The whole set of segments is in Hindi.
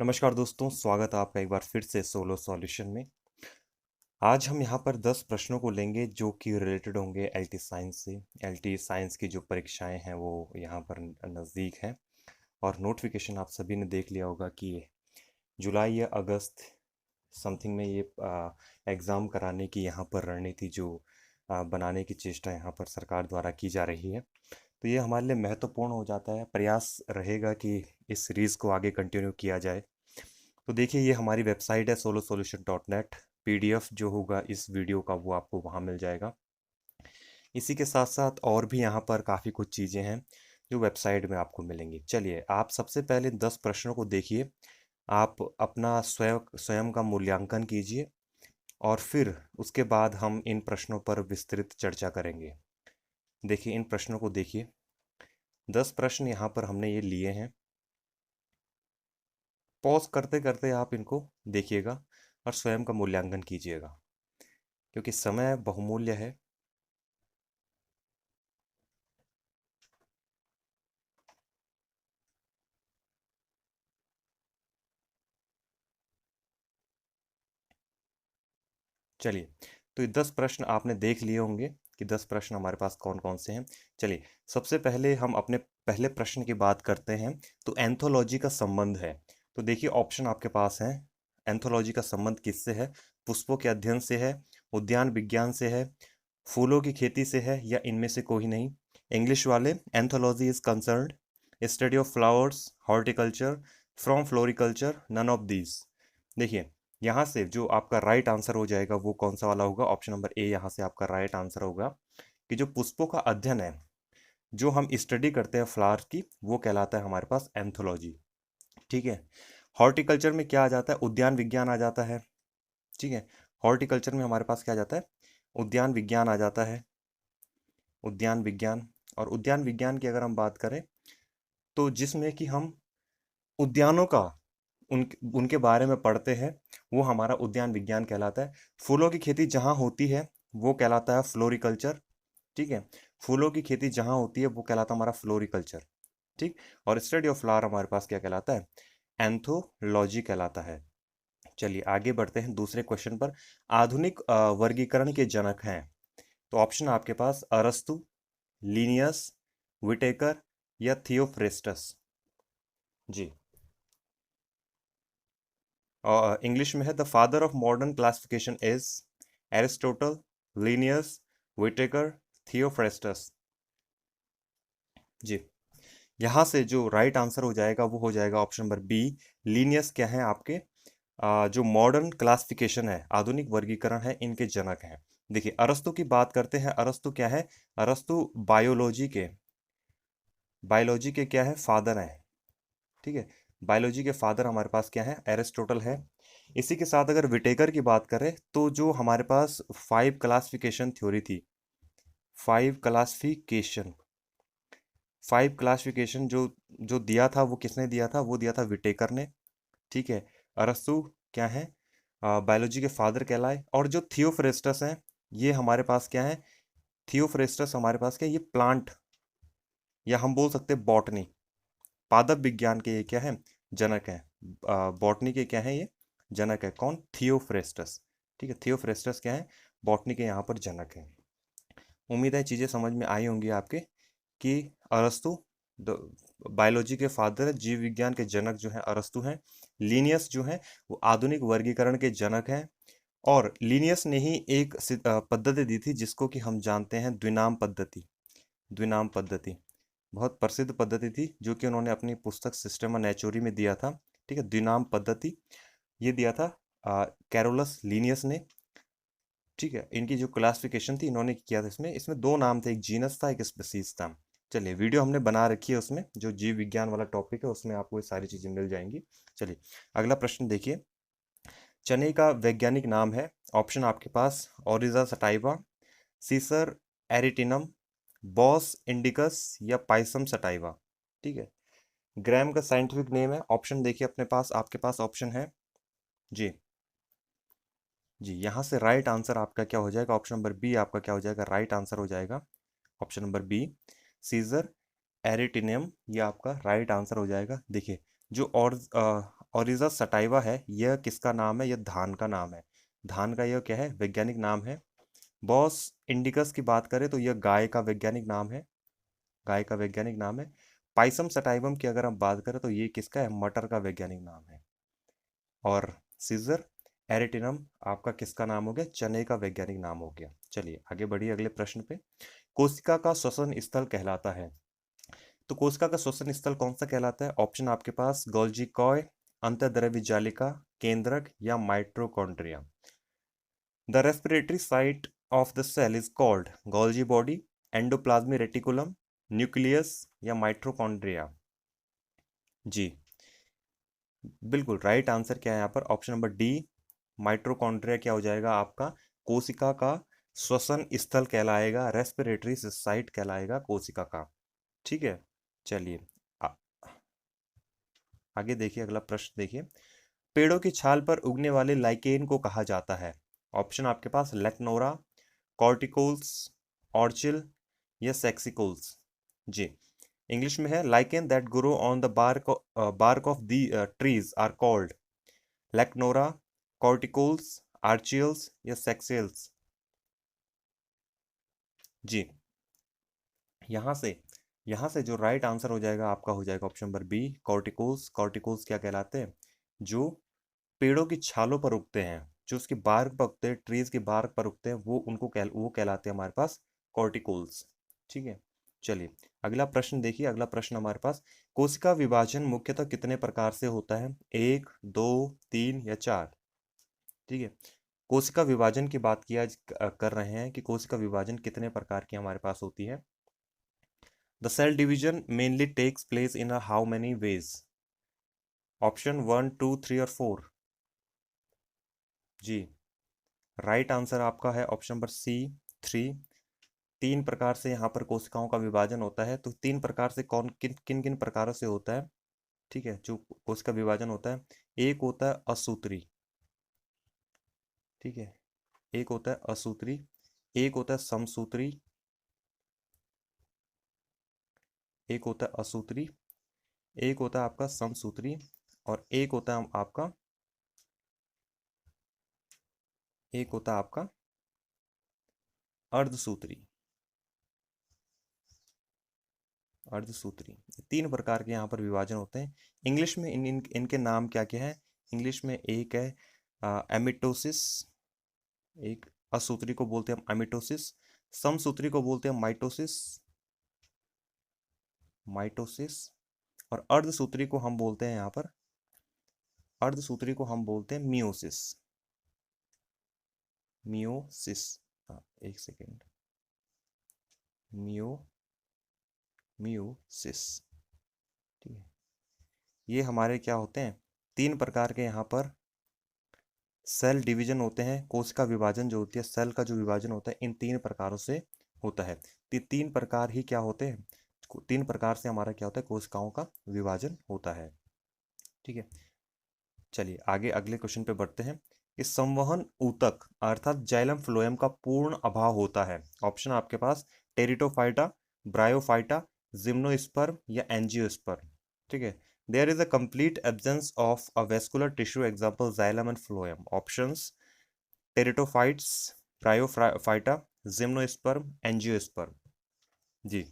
नमस्कार दोस्तों, स्वागत है आपका एक बार फिर से सोलो सॉल्यूशन में। आज हम यहाँ पर 10 प्रश्नों को लेंगे जो कि रिलेटेड होंगे एलटी साइंस से। एलटी साइंस की जो परीक्षाएं हैं वो यहाँ पर नज़दीक हैं और नोटिफिकेशन आप सभी ने देख लिया होगा कि जुलाई या अगस्त समथिंग में ये एग्ज़ाम कराने की यहाँ पर रणनीति जो बनाने की चेष्टा यहाँ पर सरकार द्वारा की जा रही है। तो ये हमारे लिए महत्वपूर्ण हो जाता है। प्रयास रहेगा कि इस सीरीज़ को आगे कंटिन्यू किया जाए। तो देखिए, ये हमारी वेबसाइट है solosolution.net। पीडीएफ जो होगा इस वीडियो का वो आपको वहाँ मिल जाएगा। इसी के साथ साथ और भी यहाँ पर काफ़ी कुछ चीज़ें हैं जो वेबसाइट में आपको मिलेंगी। चलिए, आप सबसे पहले 10 प्रश्नों को देखिए। आप अपना स्वयं स्वयं का मूल्यांकन कीजिए और फिर उसके बाद हम इन प्रश्नों पर विस्तृत चर्चा करेंगे। देखिए, इन प्रश्नों को देखिए। 10 प्रश्न यहाँ पर हमने ये लिए हैं। पॉज करते करते आप इनको देखिएगा और स्वयं का मूल्यांकन कीजिएगा, क्योंकि समय बहुमूल्य है। चलिए, तो ये 10 प्रश्न आपने देख लिए होंगे कि 10 प्रश्न हमारे पास कौन कौन से हैं। चलिए, सबसे पहले हम अपने पहले प्रश्न की बात करते हैं। तो एंथोलॉजी का संबंध है। तो देखिए, ऑप्शन आपके पास हैं। एंथोलॉजी का संबंध किससे है? पुष्पों के अध्ययन से है, उद्यान विज्ञान से है, फूलों की खेती से है, या इनमें से कोई नहीं। इंग्लिश वाले, anthology is concerned study of flowers, horticulture, from floriculture, none of these. देखिए, यहाँ से जो आपका राइट आंसर हो जाएगा वो कौन सा वाला होगा? ऑप्शन नंबर ए यहाँ से आपका राइट आंसर होगा कि जो पुष्पों का अध्ययन है, जो हम स्टडी करते हैं फ्लावर्स की, वो कहलाता है हमारे पास एंथोलॉजी। ठीक है। हॉर्टिकल्चर में क्या आ जाता है? उद्यान विज्ञान आ जाता है। ठीक है। हॉर्टिकल्चर में हमारे पास क्या आ जाता है? उद्यान विज्ञान आ जाता है। उद्यान विज्ञान। और उद्यान विज्ञान की अगर हम बात करें तो जिसमें कि हम उद्यानों का उनके बारे में पढ़ते हैं, वो हमारा उद्यान विज्ञान कहलाता है। फूलों की खेती जहाँ होती है वो कहलाता है फ्लोरिकल्चर। ठीक है। फूलों की खेती जहाँ होती है वो कहलाता है हमारा फ्लोरिकल्चर। ठीक। और स्टडी ऑफ फ्लावर हमारे पास क्या कहलाता है? एंथोलॉजी कहलाता है। चलिए, आगे बढ़ते हैं दूसरे क्वेश्चन पर। आधुनिक वर्गीकरण के जनक हैं। तो ऑप्शन आपके पास अरस्तु, लीनियस, विटेकर या थियोफ्रेस्टस। जी। इंग्लिश में है, the father of modern classification is Aristotle, Linnaeus, Whittaker, Theophrastus. जी। यहाँ से जो राइट आंसर हो जाएगा वो हो जाएगा ऑप्शन नंबर बी। लीनियस क्या है आपके? जो मॉडर्न क्लासिफिकेशन है, आधुनिक वर्गीकरण है, इनके जनक हैं। देखिए, अरस्तु की बात करते हैं। अरस्तु क्या है? अरस्तु बायोलॉजी के क्या है? फादर हैं। ठीक है। बायोलॉजी के फादर हमारे पास क्या है? एरिस्टोटल है। इसी के साथ अगर विटेकर की बात करें तो जो हमारे पास फाइव क्लासिफिकेशन थ्योरी थी, फाइव क्लासिफिकेशन फाइव क्लासिफिकेशन जो जो दिया था वो किसने दिया था? वो दिया था विटेकर ने। ठीक है। अरस्तु क्या है? बायोलॉजी के फादर कहलाए। और जो थियोफ्रेस्टस हैं, ये हमारे पास क्या है? थियोफ्रेस्टस हमारे पास क्या है? ये प्लांट, या हम बोल सकते हैं बॉटनी, पादप विज्ञान के ये क्या है? जनक है। बॉटनी के क्या है? ये जनक है। कौन? थियोफ्रेस्टस। ठीक है। थियोफ्रेस्टस क्या है? बॉटनी के यहाँ पर जनक है। उम्मीद है चीज़ें समझ में आई होंगी आपके कि अरस्तु बायोलॉजी के फादर, जीव विज्ञान के जनक जो हैं अरस्तु हैं। लीनियस जो हैं वो आधुनिक वर्गीकरण के जनक हैं। और लीनियस ने ही एक पद्धति दी थी जिसको कि हम जानते हैं द्विनाम पद्धति। द्विनाम पद्धति बहुत प्रसिद्ध पद्धति थी जो कि उन्होंने अपनी पुस्तक सिस्टम नेचुरी में दिया था। ठीक है। द्विनाम पद्धति ये दिया था कैरोलस लीनियस ने। ठीक है। इनकी जो क्लासिफिकेशन थी इन्होंने किया था। इसमें इसमें दो नाम थे, एक जीनस था, एक स्पीसीज था। चलिए, वीडियो हमने बना रखी है, उसमें जो जीव विज्ञान वाला टॉपिक है उसमें आपको ये सारी चीज़ें मिल जाएंगी। चलिए, अगला प्रश्न देखिए। चने का वैज्ञानिक नाम है। ऑप्शन आपके पास ओरिजा सटाइवा, सीसर एरिटिनम, बॉस इंडिकस या पाइसम सटाइवा। ठीक है। ग्राम का साइंटिफिक नेम है। ऑप्शन देखिए अपने पास, आपके पास ऑप्शन है। जी। जी, यहाँ से राइट आंसर आपका क्या हो जाएगा? ऑप्शन नंबर बी आपका क्या हो जाएगा? राइट आंसर हो जाएगा ऑप्शन नंबर बी, सीजर एरिटिनियम। ये आपका राइट आंसर हो जाएगा। देखिए, जो और ओरिजा सटाइवा है, यह किसका नाम है? यह धान का नाम है। धान का यह क्या है? वैज्ञानिक नाम है। बॉस इंडिकस की बात करें तो यह गाय का वैज्ञानिक नाम है। गाय का वैज्ञानिक नाम है। पाइसम सटाइवम की अगर हम बात करें तो ये किसका है? मटर का वैज्ञानिक नाम है। और सीजर एरिटिनम आपका किसका नाम हो गया? चने का वैज्ञानिक नाम हो गया। चलिए आगे बढ़िए अगले प्रश्न पे। कोशिका का श्वसन स्थल कहलाता है। तो कोशिका का श्वसन स्थल कौन सा कहलाता है? ऑप्शन आपके पास गोल्जी कॉय, अंतर्द्रव्य जालिका, केंद्रक या mitochondria. The respiratory site of the cell is called Golgi body, endoplasmic reticulum, nucleus या माइट्रोकॉन्ड्रिया। जी बिल्कुल राइट आंसर क्या है यहाँ पर? ऑप्शन नंबर डी, माइट्रोकॉन्ड्रिया क्या हो जाएगा आपका? कोशिका का श्वसन स्थल कहलाएगा, रेस्पिरेटरी साइट कहलाएगा कोशिका का। ठीक है। चलिए आ- आगे देखिए, अगला प्रश्न देखिए। पेड़ों की छाल पर उगने वाले लाइकेन को कहा जाता है। ऑप्शन आपके पास लेक्नोरा, कॉर्टिकोल्स, ऑर्चिल या सेक्सिकोल्स। जी इंग्लिश में है lichen that grow on the bark of the trees are called लेक्नोरा, कॉर्टिकोल्स, आर्चियल्स या सेक्सियल्स। जी यहाँ से यहाँ से जो राइट आंसर हो जाएगा आपका हो जाएगा ऑप्शन नंबर बी, कॉर्टिकोल्स। कॉर्टिकोल्स क्या कहलाते हैं? जो पेड़ों की छालों पर उगते हैं, जो उसकी बार्क पर उगते हैं, ट्रीज की बार्क पर उगते हैं, वो कहलाते हैं हमारे पास कॉर्टिकोल्स। ठीक है। चलिए अगला प्रश्न देखिए। अगला प्रश्न हमारे पास, कोशिका विभाजन मुख्यतः कितने प्रकार से होता है? एक, दो, तीन या चार। ठीक है। कोशिका विभाजन की बात किया कर रहे हैं कि कोशिका विभाजन कितने प्रकार की हमारे पास होती है। The cell division mainly takes place in how many ways? Option one, two, three और फोर। जी राइट आंसर आपका है ऑप्शन नंबर सी, थ्री। तीन प्रकार से यहाँ पर कोशिकाओं का विभाजन होता है। तो तीन प्रकार से कौन किन किन किन प्रकारों से होता है? ठीक है, जो कोशिका विभाजन होता है, एक होता है असूत्री। ठीक है, एक होता है असूत्री, एक होता है समसूत्री, एक होता है असूत्री, एक होता है आपका समसूत्री और एक होता है आपका अर्धसूत्री। अर्धसूत्री, तीन प्रकार के यहाँ पर विभाजन होते हैं। इंग्लिश में इनके नाम क्या क्या है? इंग्लिश में एक है एमिटोसिस, एक असूत्री को बोलते हैं हम एमिटोसिस, समसूत्री को बोलते हैं माइटोसिस, माइटोसिस और अर्धसूत्री को हम बोलते हैं यहाँ पर, अर्धसूत्री को हम बोलते हैं मियोसिस। मियोसिस, हाँ एक सेकेंड, मियो मियोसिस। ठीक है, ये हमारे क्या होते हैं? तीन प्रकार के यहाँ पर सेल डिवीजन होते हैं। कोशिका विभाजन जो होती है, सेल का जो विभाजन होता है, इन तीन प्रकारों से होता है। तीन प्रकार ही क्या होते हैं? तीन प्रकार से हमारा क्या होता है? कोशिकाओं का विभाजन होता है। ठीक है। चलिए आगे अगले क्वेश्चन पे बढ़ते हैं। इस संवहन ऊतक अर्थात जाइलम फ्लोएम का पूर्ण अभाव होता है। ऑप्शन आपके पास टेरिटोफाइटा, ब्रायोफाइटा, जिम्नोस्पर्म या एंजियोस्पर्म। ठीक है। There is a complete absence of a vascular tissue, example xylem and phloem. Options pteridophytes, bryophyta, gymnosperm, angiosperm. जी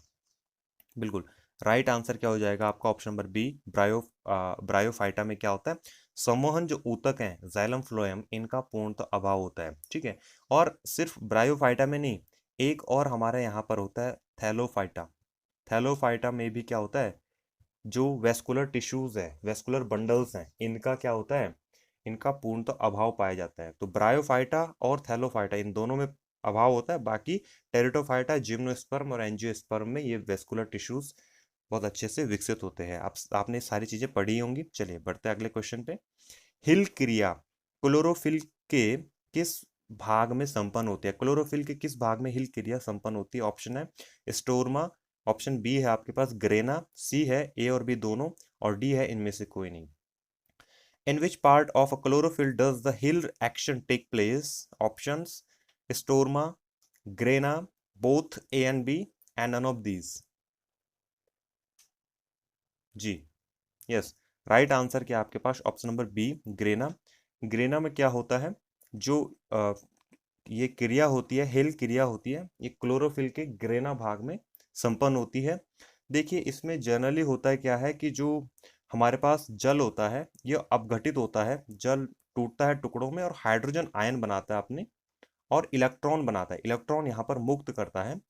बिल्कुल राइट आंसर क्या हो जाएगा आपका? ऑप्शन नंबर बी, ब्रायोफाइटा में क्या होता है? संवहन जो ऊतक हैं जाइलम फ्लोएम, इनका पूर्णतः अभाव होता है। ठीक है। और सिर्फ ब्रायोफाइटा में नहीं, एक और हमारे यहाँ पर होता है थैलोफाइटा। थैलोफाइटा में भी क्या होता है? जो वेस्कुलर टिश्यूज है, वेस्कुलर बंडल्स हैं, इनका क्या होता है? इनका पूर्णतः अभाव पाया जाता है। तो ब्रायोफाइटा और थैलोफाइटा इन दोनों में अभाव होता है। बाकी टेरिटोफाइटा, जिम्नोस्पर्म और एंजियोस्पर्म में ये वेस्कुलर टिश्यूज बहुत अच्छे से विकसित होते हैं। आपने सारी चीजें पढ़ी होंगी। चलिए बढ़ते हैं अगले क्वेश्चन पे। हिल क्रिया क्लोरोफिल के किस भाग में संपन्न होती है? क्लोरोफिल के किस भाग में हिल क्रिया संपन्न होती है? ऑप्शन है स्टोरमा, ऑप्शन बी है आपके पास ग्रेना, सी है ए और बी दोनों और डी है इनमें से कोई नहीं। In which part of a chlorophyll does the Hill action take place? Options Storma, Grena, both A and B, and none of these. जी यस राइट आंसर क्या है आपके पास? Option number B, grana. Grana में क्या होता है? जो ये क्रिया होती है, हेल क्रिया होती है, ये क्लोरोफिल के ग्रेना भाग में संपन्न होती है। देखिए इसमें जनरली होता है क्या है कि जो हमारे पास जल होता है ये अपघटित होता है, जल टूटता है टुकड़ों में और हाइड्रोजन आयन बनाता है अपने, और इलेक्ट्रॉन बनाता है, इलेक्ट्रॉन यहाँ पर मुक्त करता है।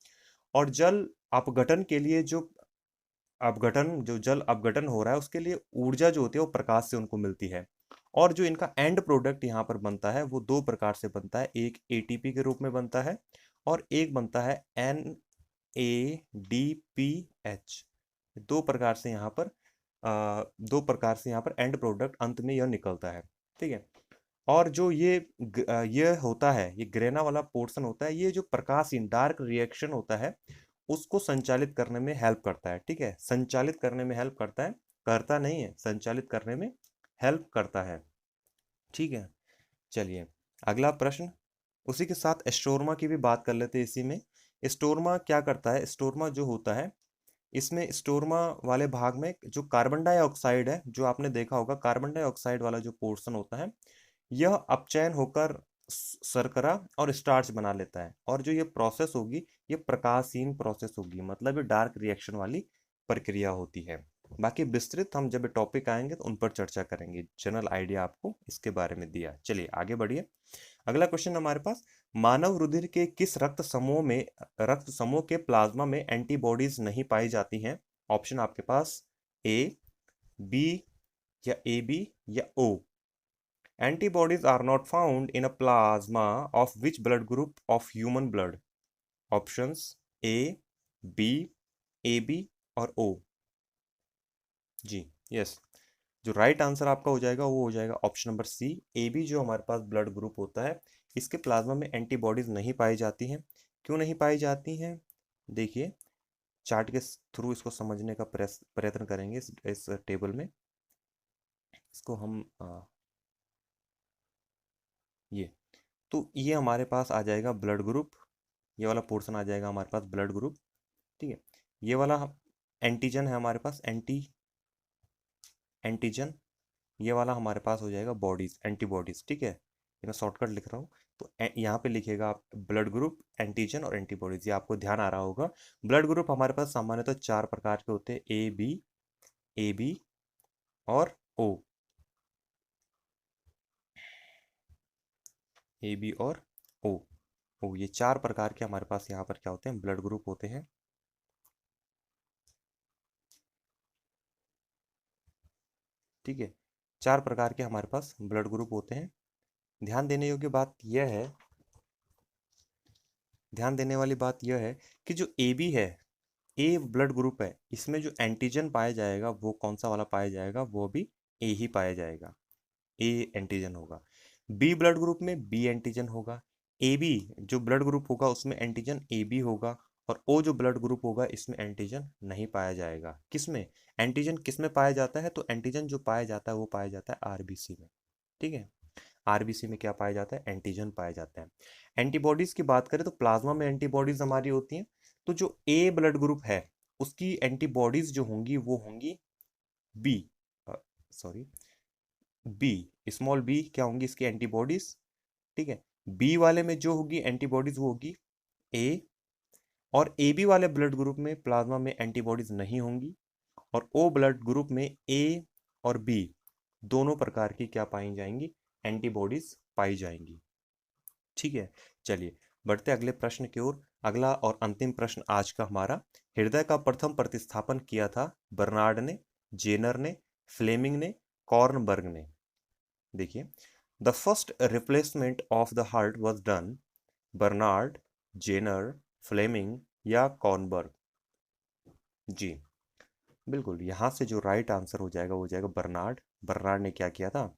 और जल अपघटन के लिए जो जल अपघटन हो रहा है उसके लिए ऊर्जा जो होती है वो प्रकाश से उनको मिलती है। और जो इनका एंड प्रोडक्ट यहाँ पर बनता है वो दो प्रकार से बनता है, एक एटीपी के रूप में बनता है और एक बनता है NADPH। दो प्रकार से यहाँ पर दो प्रकार से यहाँ पर एंड प्रोडक्ट अंत में यह निकलता है। ठीक है। और जो ये होता है, ये ग्रेना वाला पोर्शन होता है, ये जो प्रकाशहीन डार्क रिएक्शन होता है उसको संचालित करने में हेल्प करता है। ठीक है, संचालित करने में हेल्प करता है, करता नहीं है, संचालित करने में हेल्प करता है। ठीक है, चलिए अगला प्रश्न। उसी के साथ स्टोरमा की भी बात कर लेते हैं इसी में। स्टोरमा क्या करता है? स्टोरमा जो होता है, इसमें स्टोरमा वाले भाग में जो कार्बन डाइऑक्साइड है, जो आपने देखा होगा कार्बन डाइऑक्साइड वाला जो पोर्शन होता है, यह अपचयन होकर शर्करा और स्टार्च बना लेता है। और जो ये प्रोसेस होगी ये प्रकाशहीन प्रोसेस होगी, मतलब ये डार्क रिएक्शन वाली प्रक्रिया होती है। बाकी विस्तृत हम जब टॉपिक आएंगे तो उन पर चर्चा करेंगे, जनरल आइडिया आपको इसके बारे में दिया। चलिए आगे बढ़िए। अगला क्वेश्चन हमारे पास, मानव रुधिर के किस रक्त समूह के प्लाज्मा में एंटीबॉडीज नहीं पाई जाती हैं? ऑप्शन आपके पास ए, बी या ए बी या ओ। Antibodies are not found in a plasma of which blood group of human blood? Options A, B, AB और O। जी, यस। जो राइट आंसर आपका हो जाएगा वो हो जाएगा option number C, A B, जो हमारे पास ब्लड ग्रुप होता है इसके प्लाज्मा में एंटीबॉडीज नहीं पाई जाती हैं। क्यों नहीं पाई जाती हैं? देखिए चार्ट के थ्रू इसको समझने का प्रयत्न करेंगे। इस टेबल में इसको हम ये तो ये हमारे पास आ जाएगा ब्लड ग्रुप, ये वाला पोर्शन आ जाएगा हमारे पास ब्लड ग्रुप। ठीक है, ये वाला एंटीजन है हमारे पास, एंटीजन। ये वाला हमारे पास हो जाएगा बॉडीज, एंटीबॉडीज। ठीक है, ये मैं शॉर्टकट लिख रहा हूँ। तो यहाँ पे लिखेगा आप ब्लड ग्रुप, एंटीजन और एंटीबॉडीज, ये आपको ध्यान आ रहा होगा। ब्लड ग्रुप हमारे पास सामान्यतः चार प्रकार के होते हैं, ए बी और ओ। ए बी और ओ, ये चार प्रकार के हमारे पास यहाँ पर क्या होते हैं? ब्लड ग्रुप होते हैं। ठीक है, चार प्रकार के हमारे पास ब्लड ग्रुप होते हैं। ध्यान देने योग्य बात यह है, ध्यान देने वाली बात यह है कि जो ए बी है, ए ब्लड ग्रुप है, इसमें जो एंटीजन पाया जाएगा वो कौन सा वाला पाया जाएगा? वो भी ए ही पाया जाएगा, ए एंटीजन होगा। बी ब्लड ग्रुप में बी एंटीजन होगा। ए बी जो ब्लड ग्रुप होगा उसमें एंटीजन ए बी होगा। और ओ जो ब्लड ग्रुप होगा इसमें एंटीजन नहीं पाया जाएगा। किसमें एंटीजन किस में पाया जाता है? तो एंटीजन जो पाया जाता है वो पाया जाता है आरबीसी में। ठीक है, आरबीसी में क्या पाया जाता है? एंटीजन पाया जाता है। एंटीबॉडीज की बात करें तो प्लाज्मा में एंटीबॉडीज हमारी होती हैं। तो जो ए ब्लड ग्रुप है उसकी एंटीबॉडीज जो होंगी वो होंगी B, sorry B, small B क्या होंगी इसकी एंटीबॉडीज? ठीक है, बी वाले में जो होगी एंटीबॉडीज वो होगी ए। और ए बी वाले ब्लड ग्रुप में प्लाज्मा में एंटीबॉडीज नहीं होंगी। और ओ ब्लड ग्रुप में ए और बी दोनों प्रकार की क्या पाई जाएंगी? एंटीबॉडीज पाई जाएंगी। ठीक है, चलिए बढ़ते अगले प्रश्न की ओर। अगला और अंतिम प्रश्न आज का हमारा, हृदय का प्रथम प्रतिस्थापन किया था बर्नार्ड ने, जेनर ने, फ्लेमिंग ने, कॉर्नबर्ग ने? देखिए, the first replacement of the heart was done, Barnard, Jenner, Fleming या कॉर्नबर्ग? जी बिल्कुल, यहाँ से जो राइट आंसर हो जाएगा वो हो जाएगा बर्नार्ड। बर्नार्ड ने क्या किया था?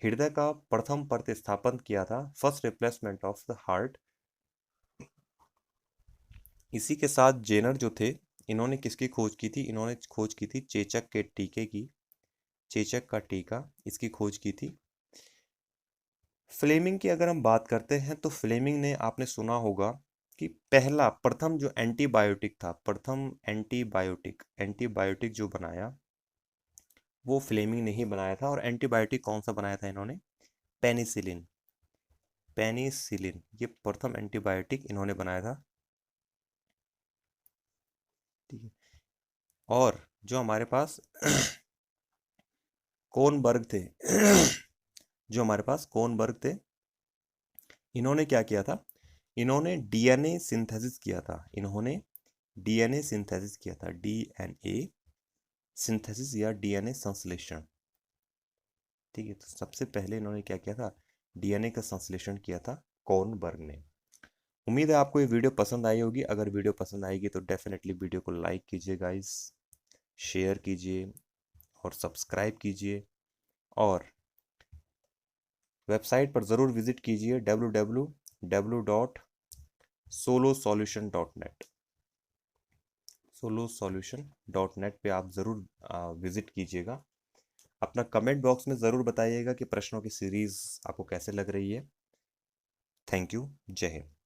हृदय का प्रथम प्रतिस्थापन किया था, first replacement of the heart. इसी के साथ जेनर जो थे, इन्होंने किसकी खोज की थी? इन्होंने खोज की थी चेचक के टीके की, चेचक का टीका इसकी खोज की थी। फ्लेमिंग की अगर हम बात करते हैं तो फ्लेमिंग ने, आपने सुना होगा कि पहला प्रथम जो एंटीबायोटिक था, प्रथम एंटीबायोटिक जो बनाया वो फ्लेमिंग ने ही बनाया था। और एंटीबायोटिक कौन सा बनाया था इन्होंने? पेनिसिलिन। पेनिसिलिन ये प्रथम एंटीबायोटिक इन्होंने बनाया था। ठीक है। और जो हमारे पास कोनबर्ग थे जो हमारे पास कोनबर्ग थे, इन्होंने क्या किया था? इन्होंने डीएनए सिंथेसिस किया था। इन्होंने डीएनए सिंथेसिस किया था, डीएनए सिंथेसिस या डीएनए संश्लेषण। ठीक है, तो सबसे पहले इन्होंने क्या किया था? डीएनए का संश्लेषण किया था कॉर्नबर्ग ने। उम्मीद है आपको ये वीडियो पसंद आई होगी। अगर वीडियो पसंद आएगी तो डेफिनेटली वीडियो को लाइक कीजिए गाइस, शेयर कीजिए और सब्सक्राइब कीजिए। और वेबसाइट पर ज़रूर विजिट कीजिए www.solosolution.net। solosolution.net पे आप ज़रूर विजिट कीजिएगा। अपना कमेंट बॉक्स में ज़रूर बताइएगा कि प्रश्नों की सीरीज़ आपको कैसे लग रही है। Thank you. जय हिंद।